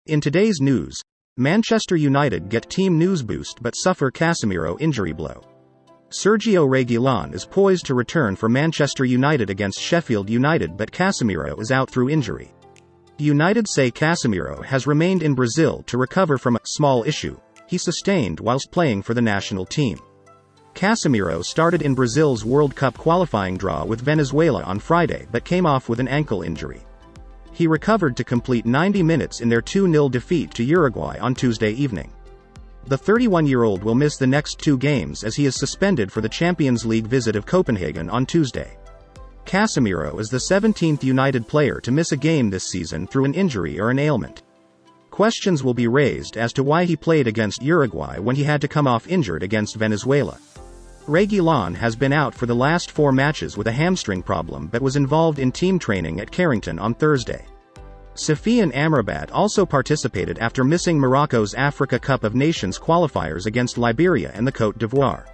In today's news, Manchester United get team news boost but suffer Casemiro injury blow. Sergio Reguilon is poised to return for Manchester United against Sheffield United, but Casemiro is out through injury. United say Casemiro has remained in Brazil to recover from a small issue he sustained whilst playing for the national team. Casemiro started in Brazil's World Cup qualifying draw with Venezuela on Friday but came off with an ankle injury. He recovered to complete 90 minutes in their 2-0 defeat to Uruguay on Tuesday evening. The 31-year-old will miss the next 2 games as he is suspended for the Champions League visit of Copenhagen on Tuesday. Casemiro is the 17th United player to miss a game this season through an injury or an ailment. Questions will be raised as to why he played against Uruguay when he had to come off injured against Venezuela. Reguilon has been out for the last 4 matches with a hamstring problem but was involved in team training at Carrington on Thursday. Sofiane Amrabat also participated after missing Morocco's Africa Cup of Nations qualifiers against Liberia and the Côte d'Ivoire.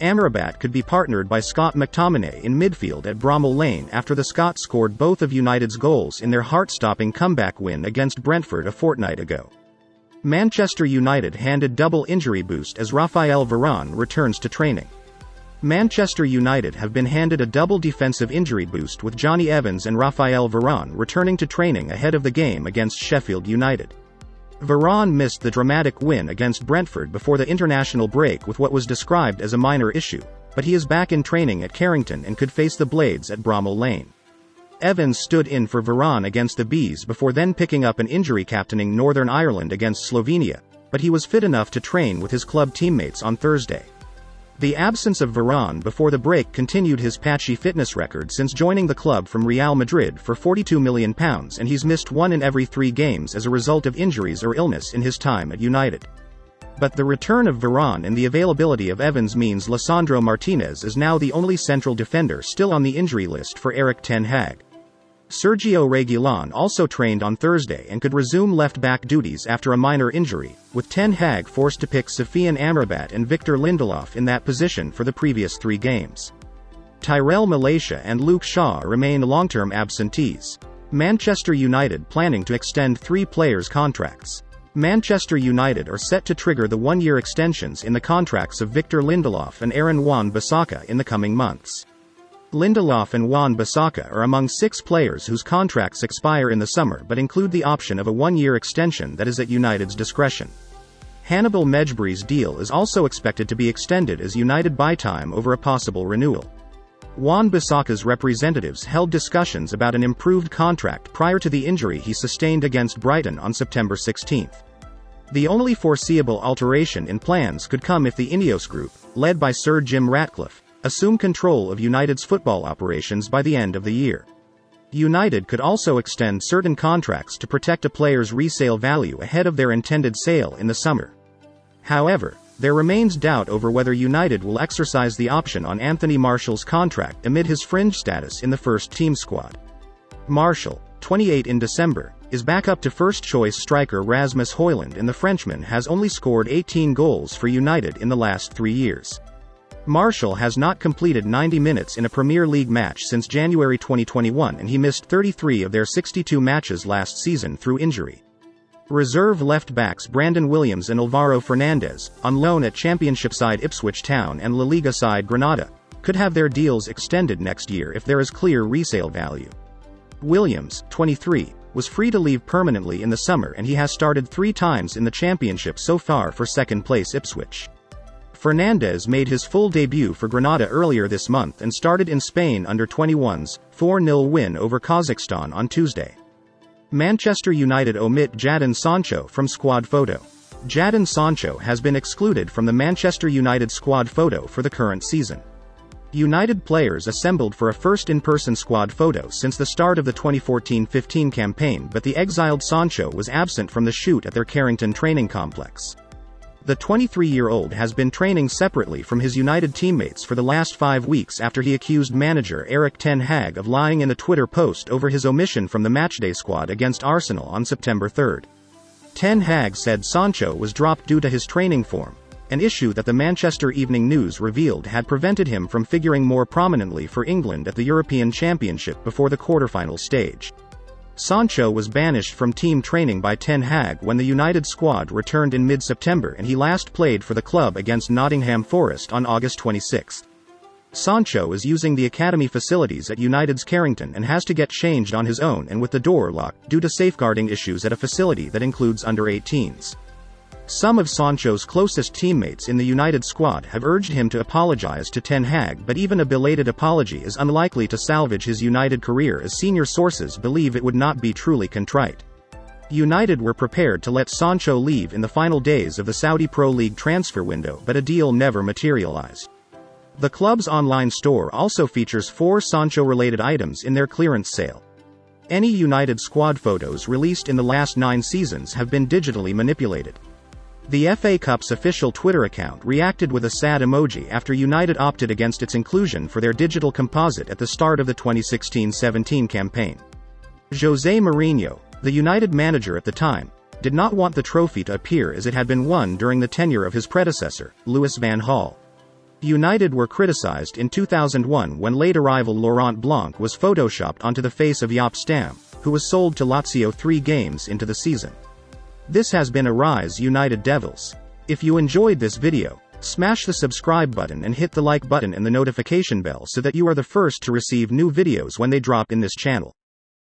Amrabat could be partnered by Scott McTominay in midfield at Bramall Lane after the Scots scored both of United's goals in their heart-stopping comeback win against Brentford a fortnight ago. Manchester United handed double injury boost as Raphael Varane returns to training. Manchester United have been handed a double defensive injury boost with Johnny Evans and Raphael Varane returning to training ahead of the game against Sheffield United. Varane missed the dramatic win against Brentford before the international break with what was described as a minor issue, but he is back in training at Carrington and could face the Blades at Bramall Lane. Evans stood in for Varane against the Bees before then picking up an injury captaining Northern Ireland against Slovenia, but he was fit enough to train with his club teammates on Thursday. The absence of Varane before the break continued his patchy fitness record since joining the club from Real Madrid for £42 million, and he's missed 1 in every 3 games as a result of injuries or illness in his time at United. But the return of Varane and the availability of Evans means Lisandro Martinez is now the only central defender still on the injury list for Erik ten Hag. Sergio Reguilon also trained on Thursday and could resume left-back duties after a minor injury, with ten Hag forced to pick Sofiane Amrabat and Victor Lindelof in that position for the previous 3 games. Tyrell Malacia and Luke Shaw remain long-term absentees. Manchester United planning to extend 3 players' contracts. Manchester United are set to trigger the 1-year extensions in the contracts of Victor Lindelof and Aaron Wan-Bissaka in the coming months. Lindelof and Wan-Bissaka are among 6 players whose contracts expire in the summer but include the option of a 1-year extension that is at United's discretion. Hannibal Mejbri's deal is also expected to be extended as United buy time over a possible renewal. Wan-Bissaka's representatives held discussions about an improved contract prior to the injury he sustained against Brighton on September 16. The only foreseeable alteration in plans could come if the Ineos Group, led by Sir Jim Ratcliffe, assume control of United's football operations by the end of the year. United could also extend certain contracts to protect a player's resale value ahead of their intended sale in the summer. However, there remains doubt over whether United will exercise the option on Anthony Martial's contract amid his fringe status in the first-team squad. Martial, 28 in December, is back up to first-choice striker Rasmus Højlund, and the Frenchman has only scored 18 goals for United in the last 3 years. Martial has not completed 90 minutes in a Premier League match since January 2021, and he missed 33 of their 62 matches last season through injury. Reserve left-backs Brandon Williams and Alvaro Fernandez, on loan at Championship side Ipswich Town and La Liga side Granada, could have their deals extended next year if there is clear resale value. Williams, 23, was free to leave permanently in the summer, and he has started 3 times in the Championship so far for second-place Ipswich. Fernandez made his full debut for Granada earlier this month and started in Spain under-21's 4-0 win over Kazakhstan on Tuesday. Manchester United omit Jadon Sancho from squad photo. Jadon Sancho has been excluded from the Manchester United squad photo for the current season. United players assembled for a first in-person squad photo since the start of the 2014-15 campaign, but the exiled Sancho was absent from the shoot at their Carrington training complex. The 23-year-old has been training separately from his United teammates for the last 5 weeks after he accused manager Erik ten Hag of lying in a Twitter post over his omission from the matchday squad against Arsenal on September 3. Ten Hag said Sancho was dropped due to his training form, an issue that the Manchester Evening News revealed had prevented him from figuring more prominently for England at the European Championship before the quarter-final stage. Sancho was banished from team training by Ten Hag when the United squad returned in mid-September, and he last played for the club against Nottingham Forest on August 26. Sancho is using the academy facilities at United's Carrington and has to get changed on his own and with the door locked, due to safeguarding issues at a facility that includes under-18s. Some of Sancho's closest teammates in the United squad have urged him to apologize to Ten Hag, but even a belated apology is unlikely to salvage his United career, as senior sources believe it would not be truly contrite. United were prepared to let Sancho leave in the final days of the Saudi Pro League transfer window, but a deal never materialized. The club's online store also features 4 Sancho-related items in their clearance sale. Any United squad photos released in the last 9 seasons have been digitally manipulated. The FA Cup's official Twitter account reacted with a sad emoji after United opted against its inclusion for their digital composite at the start of the 2016-17 campaign. José Mourinho, the United manager at the time, did not want the trophy to appear as it had been won during the tenure of his predecessor, Louis van Gaal. United were criticized in 2001 when late arrival Laurent Blanc was photoshopped onto the face of Jaap Stam, who was sold to Lazio 3 games into the season. This has been Arise United Devils. If you enjoyed this video, smash the subscribe button and hit the like button and the notification bell so that you are the first to receive new videos when they drop in this channel.